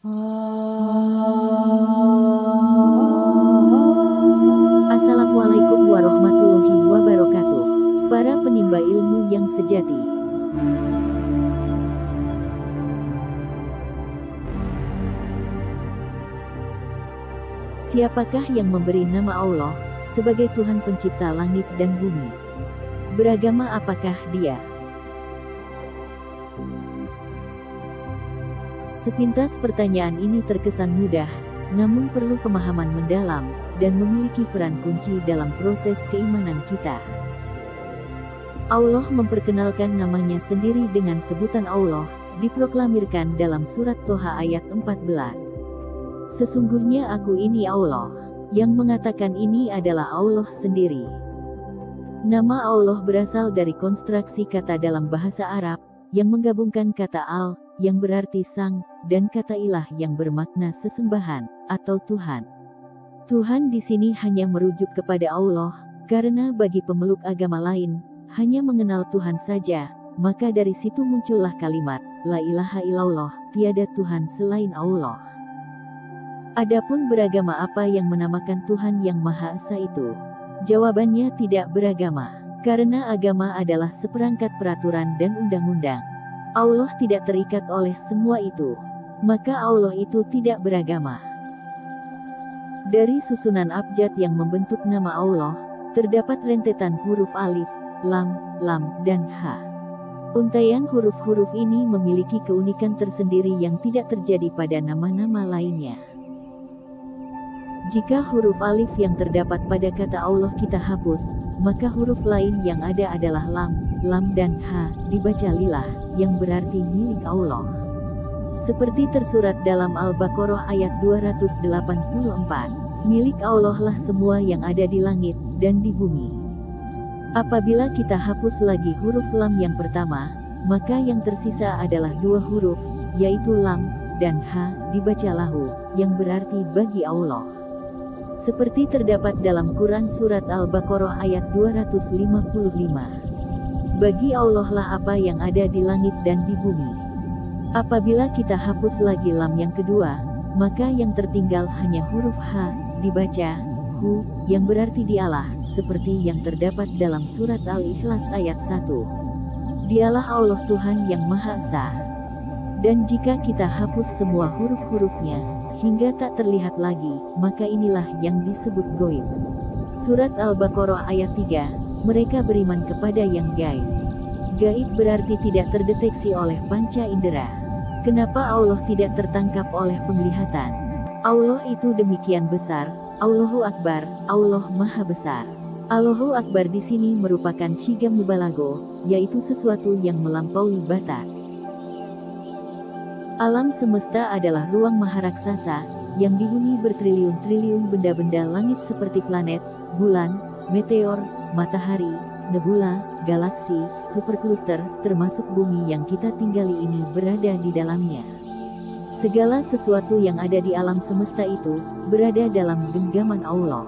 Assalamualaikum warahmatullahi wabarakatuh. Para penimba ilmu yang sejati. Siapakah yang memberi nama Allah sebagai Tuhan pencipta langit dan bumi? Beragama apakah dia? Sepintas pertanyaan ini terkesan mudah, namun perlu pemahaman mendalam, dan memiliki peran kunci dalam proses keimanan kita. Allah memperkenalkan namanya sendiri dengan sebutan Allah, diproklamirkan dalam surat Toha ayat 14. Sesungguhnya aku ini Allah. Yang mengatakan ini adalah Allah sendiri. Nama Allah berasal dari konstruksi kata dalam bahasa Arab, yang menggabungkan kata al, yang berarti sang, dan kata ilah yang bermakna sesembahan, atau Tuhan. Tuhan di sini hanya merujuk kepada Allah, karena bagi pemeluk agama lain, hanya mengenal Tuhan saja, maka dari situ muncullah kalimat, La ilaha illallah, tiada Tuhan selain Allah. Adapun beragama apa yang menamakan Tuhan yang Maha Esa itu? Jawabannya tidak beragama, karena agama adalah seperangkat peraturan dan undang-undang. Allah tidak terikat oleh semua itu, maka Allah itu tidak beragama. Dari susunan abjad yang membentuk nama Allah, terdapat rentetan huruf alif, lam, dan ha. Untaian huruf-huruf ini memiliki keunikan tersendiri yang tidak terjadi pada nama-nama lainnya. Jika huruf alif yang terdapat pada kata Allah kita hapus, maka huruf lain yang ada adalah lam, dan ha, dibaca lillah, yang berarti milik Allah. Seperti tersurat dalam Al-Baqarah ayat 284, milik Allah lah semua yang ada di langit dan di bumi. Apabila kita hapus lagi huruf lam yang pertama, maka yang tersisa adalah dua huruf, yaitu lam dan ha, dibaca lahu, yang berarti bagi Allah. Seperti terdapat dalam Quran Surat Al-Baqarah ayat 255. Bagi Allah lah apa yang ada di langit dan di bumi. Apabila kita hapus lagi lam yang kedua, maka yang tertinggal hanya huruf ha, dibaca hu, yang berarti dialah, seperti yang terdapat dalam Surat Al-Ikhlas ayat 1. Dialah Allah Tuhan yang Maha Esa. Dan jika kita hapus semua huruf-hurufnya, hingga tak terlihat lagi, maka inilah yang disebut goib. Surat Al-Baqarah ayat 3, mereka beriman kepada yang gaib. Gaib berarti tidak terdeteksi oleh panca indera. Kenapa Allah tidak tertangkap oleh penglihatan? Allah itu demikian besar, Allahu Akbar, Allah Maha Besar. Allahu Akbar di sini merupakan syiga mubalago, yaitu sesuatu yang melampaui batas. Alam semesta adalah ruang maharaksasa, yang dihuni bertriliun-triliun benda-benda langit seperti planet, bulan, meteor, matahari, nebula, galaksi, superkluster, termasuk bumi yang kita tinggali ini berada di dalamnya. Segala sesuatu yang ada di alam semesta itu, berada dalam genggaman Allah.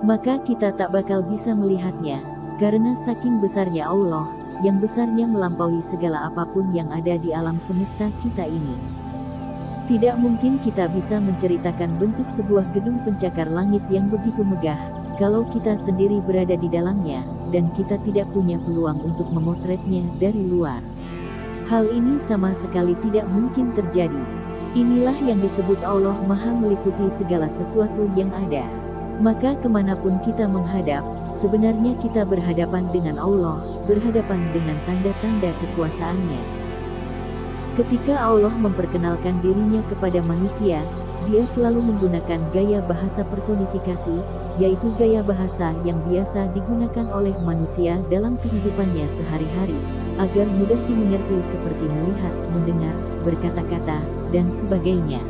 Maka kita tak bakal bisa melihatnya, karena saking besarnya Allah, yang besarnya melampaui segala apapun yang ada di alam semesta kita ini. Tidak mungkin kita bisa menceritakan bentuk sebuah gedung pencakar langit yang begitu megah, kalau kita sendiri berada di dalamnya, dan kita tidak punya peluang untuk memotretnya dari luar. Hal ini sama sekali tidak mungkin terjadi. Inilah yang disebut Allah Maha meliputi segala sesuatu yang ada. Maka kemanapun kita menghadap, sebenarnya kita berhadapan dengan Allah, berhadapan dengan tanda-tanda kekuasaannya. Ketika Allah memperkenalkan dirinya kepada manusia, Dia selalu menggunakan gaya bahasa personifikasi, yaitu gaya bahasa yang biasa digunakan oleh manusia dalam kehidupannya sehari-hari, agar mudah dimengerti seperti melihat, mendengar, berkata-kata, dan sebagainya.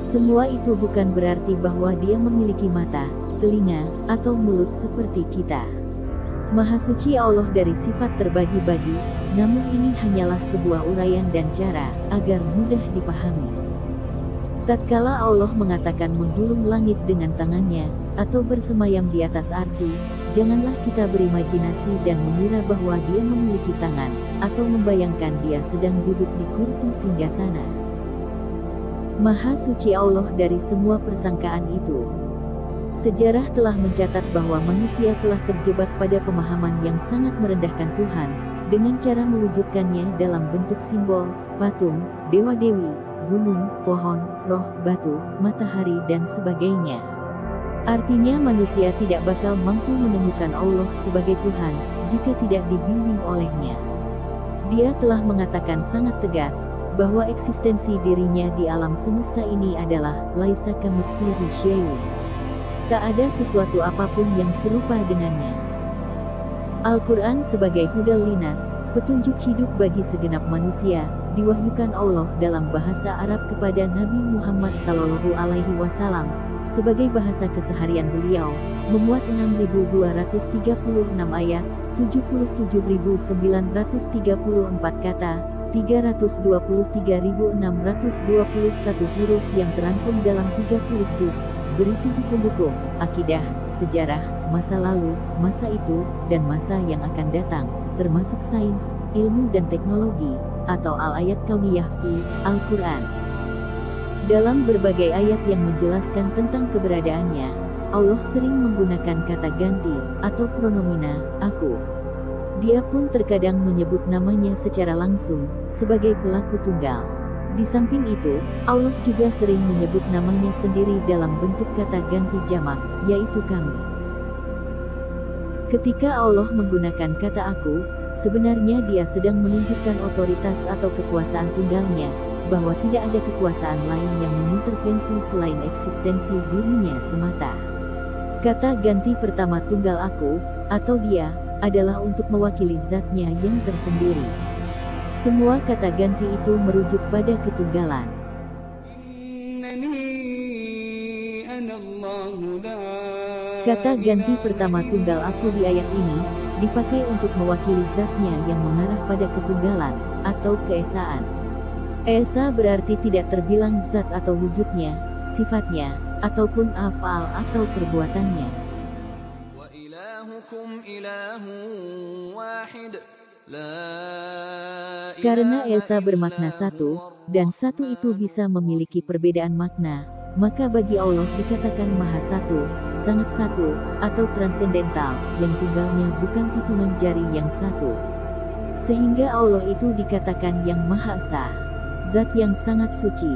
Semua itu bukan berarti bahwa Dia memiliki mata, telinga, atau mulut seperti kita. Maha suci Allah dari sifat terbagi-bagi, namun ini hanyalah sebuah uraian dan cara, agar mudah dipahami. Tatkala Allah mengatakan menggulung langit dengan tangannya, atau bersemayam di atas arsy, janganlah kita berimajinasi dan mengira bahwa Dia memiliki tangan, atau membayangkan Dia sedang duduk di kursi singgasana. Maha suci Allah dari semua persangkaan itu. Sejarah telah mencatat bahwa manusia telah terjebak pada pemahaman yang sangat merendahkan Tuhan, dengan cara mewujudkannya dalam bentuk simbol, patung, dewa-dewi, gunung, pohon, roh, batu, matahari dan sebagainya. Artinya manusia tidak bakal mampu menemukan Allah sebagai Tuhan, jika tidak dibimbing olehnya. Dia telah mengatakan sangat tegas, bahwa eksistensi dirinya di alam semesta ini adalah laisa kamitslihi syai'un. Tak ada sesuatu apapun yang serupa dengannya. Al-Quran sebagai hudal linas, petunjuk hidup bagi segenap manusia, diwahyukan Allah dalam bahasa Arab kepada Nabi Muhammad SAW, sebagai bahasa keseharian beliau, memuat 6.236 ayat, 77.934 kata, 323.621 huruf yang terangkum dalam 30 juz, berisi hukum-hukum, akidah, sejarah, masa lalu, masa itu, dan masa yang akan datang, termasuk sains, ilmu dan teknologi, atau al-ayat kauniyah fi Al-Quran. Dalam berbagai ayat yang menjelaskan tentang keberadaannya, Allah sering menggunakan kata ganti, atau pronomina, aku. Dia pun terkadang menyebut namanya secara langsung, sebagai pelaku tunggal. Di samping itu, Allah juga sering menyebut namanya sendiri dalam bentuk kata ganti jamak, yaitu kami. Ketika Allah menggunakan kata aku, sebenarnya dia sedang menunjukkan otoritas atau kekuasaan tunggalnya, bahwa tidak ada kekuasaan lain yang mengintervensi selain eksistensi dirinya semata. Kata ganti pertama tunggal aku, atau dia, adalah untuk mewakili zatnya yang tersendiri. Semua kata ganti itu merujuk pada ketunggalan. Kata ganti pertama tunggal aku di ayat ini, dipakai untuk mewakili zatnya yang mengarah pada ketunggalan, atau keesaan. Esa berarti tidak terbilang zat atau wujudnya, sifatnya, ataupun afal atau perbuatannya. Karena Esa bermakna satu, dan satu itu bisa memiliki perbedaan makna, maka bagi Allah dikatakan Maha Satu, Sangat Satu, atau Transendental, yang tunggalnya bukan hitungan jari yang satu. Sehingga Allah itu dikatakan yang Maha Esa, Zat yang sangat suci.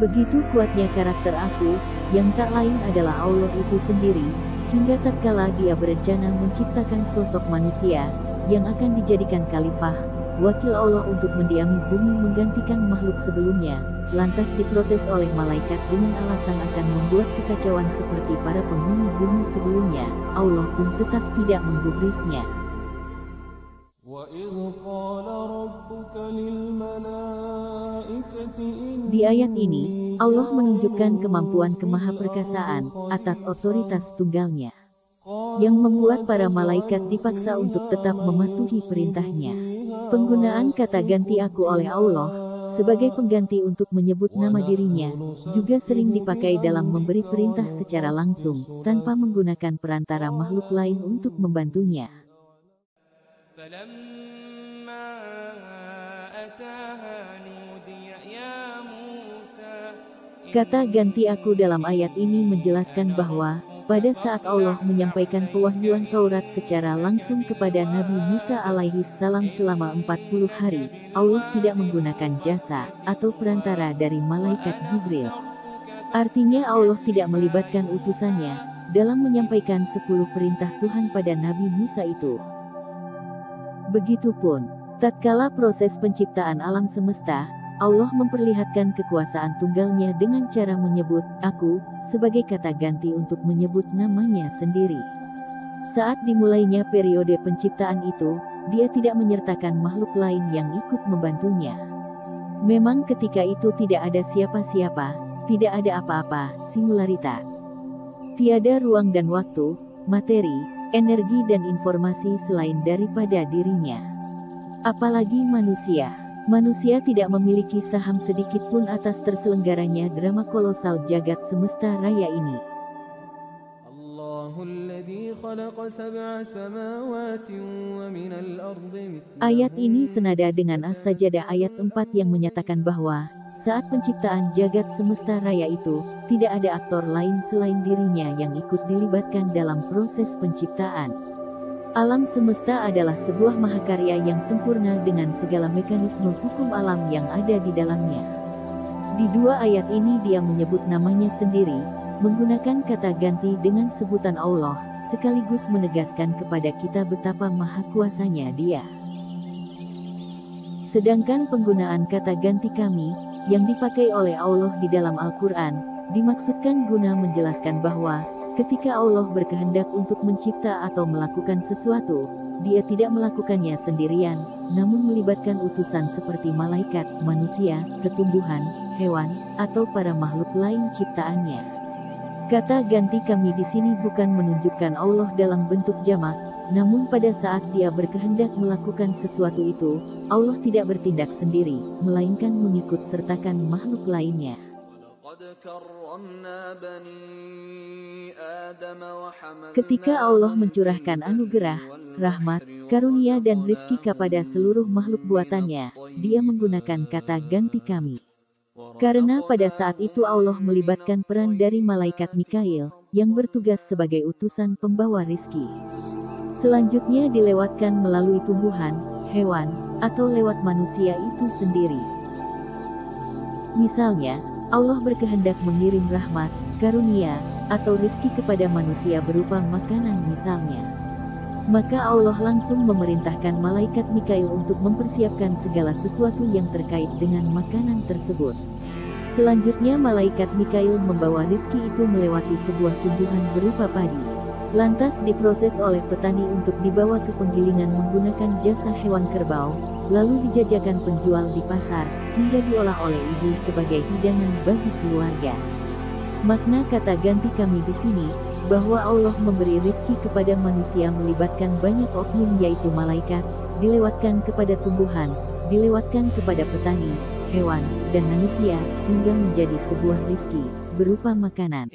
Begitu kuatnya karakter aku, yang tak lain adalah Allah itu sendiri, hingga tatkala dia berencana menciptakan sosok manusia, yang akan dijadikan khalifah, wakil Allah untuk mendiami bumi menggantikan makhluk sebelumnya, lantas diprotes oleh malaikat dengan alasan akan membuat kekacauan seperti para penghuni bumi sebelumnya, Allah pun tetap tidak menggubrisnya. Di ayat ini, Allah menunjukkan kemampuan kemahaperkasaan atas otoritas tunggalnya, yang membuat para malaikat dipaksa untuk tetap mematuhi perintahnya. Penggunaan kata ganti aku oleh Allah, sebagai pengganti untuk menyebut nama dirinya, juga sering dipakai dalam memberi perintah secara langsung, tanpa menggunakan perantara makhluk lain untuk membantunya. Kata ganti aku dalam ayat ini menjelaskan bahwa, pada saat Allah menyampaikan pewahyuan Taurat secara langsung kepada Nabi Musa alaihi salam selama 40 hari, Allah tidak menggunakan jasa, atau perantara dari malaikat Jibril. Artinya Allah tidak melibatkan utusannya, dalam menyampaikan 10 perintah Tuhan pada Nabi Musa itu. Begitupun, tatkala proses penciptaan alam semesta, Allah memperlihatkan kekuasaan tunggalnya dengan cara menyebut aku sebagai kata ganti untuk menyebut namanya sendiri. Saat dimulainya periode penciptaan itu, dia tidak menyertakan makhluk lain yang ikut membantunya. Memang ketika itu tidak ada siapa-siapa, tidak ada apa-apa, singularitas. Tiada ruang dan waktu, materi, energi dan informasi selain daripada dirinya. Apalagi manusia. Manusia tidak memiliki saham sedikit pun atas terselenggaranya drama kolosal jagat semesta raya ini. Ayat ini senada dengan As-Sajdah ayat 4 yang menyatakan bahwa Saat penciptaan jagat semesta raya itu, tidak ada aktor lain selain dirinya yang ikut dilibatkan dalam proses penciptaan. Alam semesta adalah sebuah mahakarya yang sempurna dengan segala mekanisme hukum alam yang ada di dalamnya. Di dua ayat ini dia menyebut namanya sendiri, menggunakan kata ganti dengan sebutan Allah, sekaligus menegaskan kepada kita betapa maha kuasanya dia. Sedangkan penggunaan kata ganti kami, yang dipakai oleh Allah di dalam Al-Quran, dimaksudkan guna menjelaskan bahwa, ketika Allah berkehendak untuk mencipta atau melakukan sesuatu, dia tidak melakukannya sendirian, namun melibatkan utusan seperti malaikat, manusia, tumbuhan, hewan, atau para makhluk lain ciptaannya. Kata ganti kami di sini bukan menunjukkan Allah dalam bentuk jamak, namun pada saat dia berkehendak melakukan sesuatu itu, Allah tidak bertindak sendiri, melainkan mengikut sertakan makhluk lainnya. Ketika Allah mencurahkan anugerah, rahmat, karunia dan rizki kepada seluruh makhluk buatannya, dia menggunakan kata ganti kami. Karena pada saat itu Allah melibatkan peran dari malaikat Mikail, yang bertugas sebagai utusan pembawa rizki. Selanjutnya dilewatkan melalui tumbuhan, hewan, atau lewat manusia itu sendiri. Misalnya, Allah berkehendak mengirim rahmat, karunia, atau rizki kepada manusia berupa makanan misalnya. Maka Allah langsung memerintahkan malaikat Mikail untuk mempersiapkan segala sesuatu yang terkait dengan makanan tersebut. Selanjutnya malaikat Mikail membawa rizki itu melewati sebuah tumbuhan berupa padi. Lantas diproses oleh petani untuk dibawa ke penggilingan menggunakan jasa hewan kerbau, lalu dijajakan penjual di pasar, hingga diolah oleh ibu sebagai hidangan bagi keluarga. Makna kata ganti kami di sini, bahwa Allah memberi rizki kepada manusia melibatkan banyak oknum yaitu malaikat, dilewatkan kepada tumbuhan, dilewatkan kepada petani, hewan, dan manusia, hingga menjadi sebuah rizki, berupa makanan.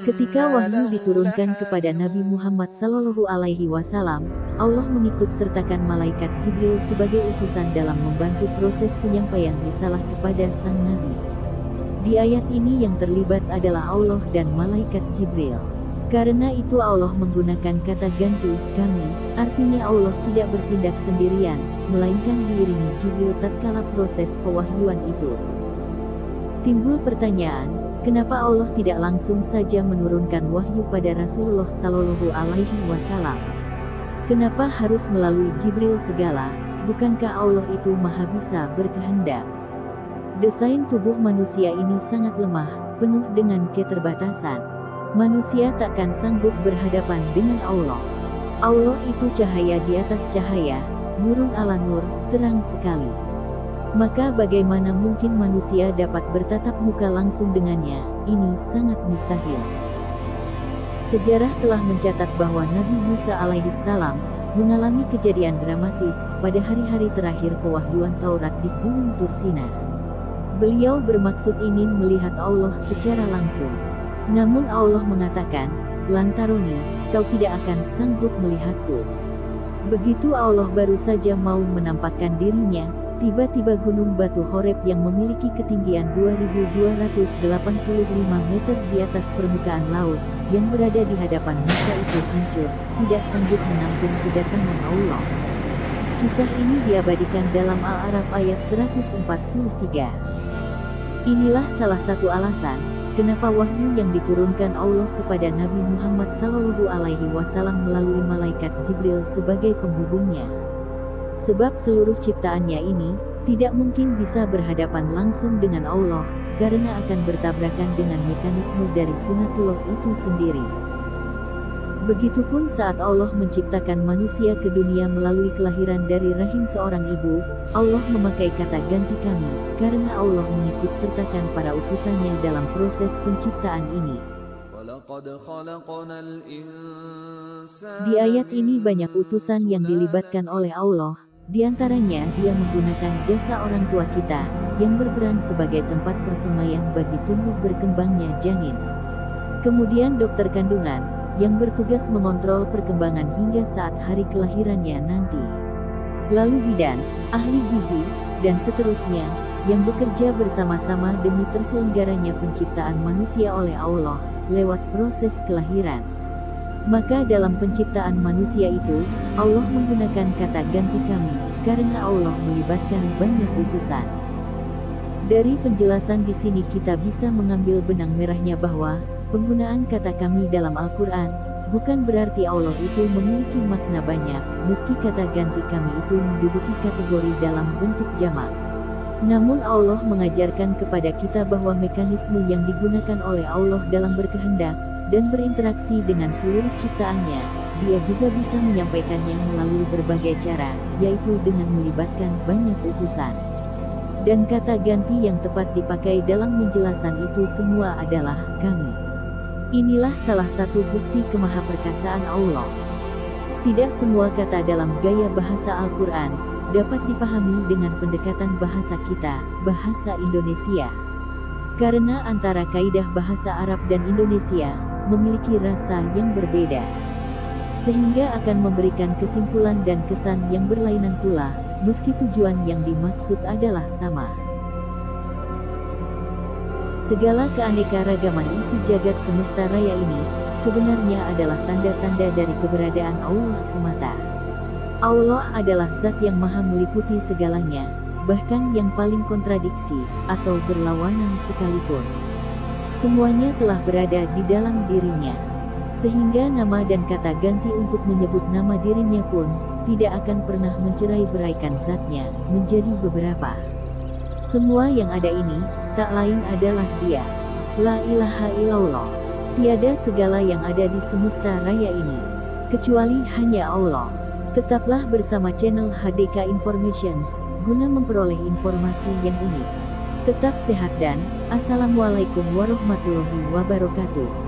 Ketika wahyu diturunkan kepada Nabi Muhammad SAW, Allah mengikut sertakan malaikat Jibril sebagai utusan dalam membantu proses penyampaian risalah kepada sang Nabi. Di ayat ini yang terlibat adalah Allah dan malaikat Jibril. Karena itu Allah menggunakan kata ganti, kami, artinya Allah tidak bertindak sendirian, melainkan diiringi Jibril tatkala proses pewahyuan itu. Timbul pertanyaan, kenapa Allah tidak langsung saja menurunkan wahyu pada Rasulullah Shallallahu Alaihi Wasallam? Kenapa harus melalui Jibril segala? Bukankah Allah itu maha bisa berkehendak? Desain tubuh manusia ini sangat lemah, penuh dengan keterbatasan. Manusia takkan sanggup berhadapan dengan Allah. Allah itu cahaya di atas cahaya, nurun ala nur, terang sekali. Maka bagaimana mungkin manusia dapat bertatap muka langsung dengannya? Ini sangat mustahil. Sejarah telah mencatat bahwa Nabi Musa alaihissalam mengalami kejadian dramatis pada hari-hari terakhir pewahyuan Taurat di Gunung Tursina. Beliau bermaksud ingin melihat Allah secara langsung. Namun Allah mengatakan, "Lantaroni, kau tidak akan sanggup melihatku." Begitu Allah baru saja mau menampakkan dirinya, tiba-tiba gunung batu Horeb yang memiliki ketinggian 2285 meter di atas permukaan laut, yang berada di hadapan Musa itu hancur, tidak sanggup menampung kedatangan Allah. Kisah ini diabadikan dalam Al-A'raf ayat 143. Inilah salah satu alasan, kenapa wahyu yang diturunkan Allah kepada Nabi Muhammad SAW melalui malaikat Jibril sebagai penghubungnya. Sebab seluruh ciptaannya ini, tidak mungkin bisa berhadapan langsung dengan Allah, karena akan bertabrakan dengan mekanisme dari sunatullah itu sendiri. Begitupun saat Allah menciptakan manusia ke dunia melalui kelahiran dari rahim seorang ibu, Allah memakai kata ganti kami, karena Allah mengikut sertakan para utusannya dalam proses penciptaan ini. Di ayat ini banyak utusan yang dilibatkan oleh Allah, di antaranya dia menggunakan jasa orang tua kita, yang berperan sebagai tempat persemaian bagi tumbuh berkembangnya janin. Kemudian dokter kandungan, yang bertugas mengontrol perkembangan hingga saat hari kelahirannya nanti. lalu bidan, ahli gizi, dan seterusnya, yang bekerja bersama-sama demi terselenggaranya penciptaan manusia oleh Allah, lewat proses kelahiran. Maka dalam penciptaan manusia itu, Allah menggunakan kata ganti kami, karena Allah melibatkan banyak utusan. Dari penjelasan di sini kita bisa mengambil benang merahnya bahwa, penggunaan kata kami dalam Al-Quran, bukan berarti Allah itu memiliki makna banyak, meski kata ganti kami itu menduduki kategori dalam bentuk jamak. Namun Allah mengajarkan kepada kita bahwa mekanisme yang digunakan oleh Allah dalam berkehendak, dan berinteraksi dengan seluruh ciptaannya, Dia juga bisa menyampaikannya melalui berbagai cara, yaitu dengan melibatkan banyak utusan. Dan kata ganti yang tepat dipakai dalam penjelasan itu semua adalah kami. Inilah salah satu bukti kemahaperkasaan Allah. Tidak semua kata dalam gaya bahasa Al-Quran dapat dipahami dengan pendekatan bahasa kita, bahasa Indonesia. Karena antara kaidah bahasa Arab dan Indonesia memiliki rasa yang berbeda, sehingga akan memberikan kesimpulan dan kesan yang berlainan pula, meski tujuan yang dimaksud adalah sama. Segala keanekaragaman isi jagat semesta raya ini sebenarnya adalah tanda-tanda dari keberadaan Allah semata. Allah adalah zat yang maha meliputi segalanya, bahkan yang paling kontradiksi atau berlawanan sekalipun. Semuanya telah berada di dalam dirinya, sehingga nama dan kata ganti untuk menyebut nama dirinya pun tidak akan pernah mencerai-beraikan zatnya menjadi beberapa. Semua yang ada ini tak lain adalah Dia. La ilaha illallah. Tiada segala yang ada di semesta raya ini kecuali hanya Allah. Tetaplah bersama channel HDK Informations guna memperoleh informasi yang unik. Tetap sehat dan Assalamualaikum warahmatullahi wabarakatuh.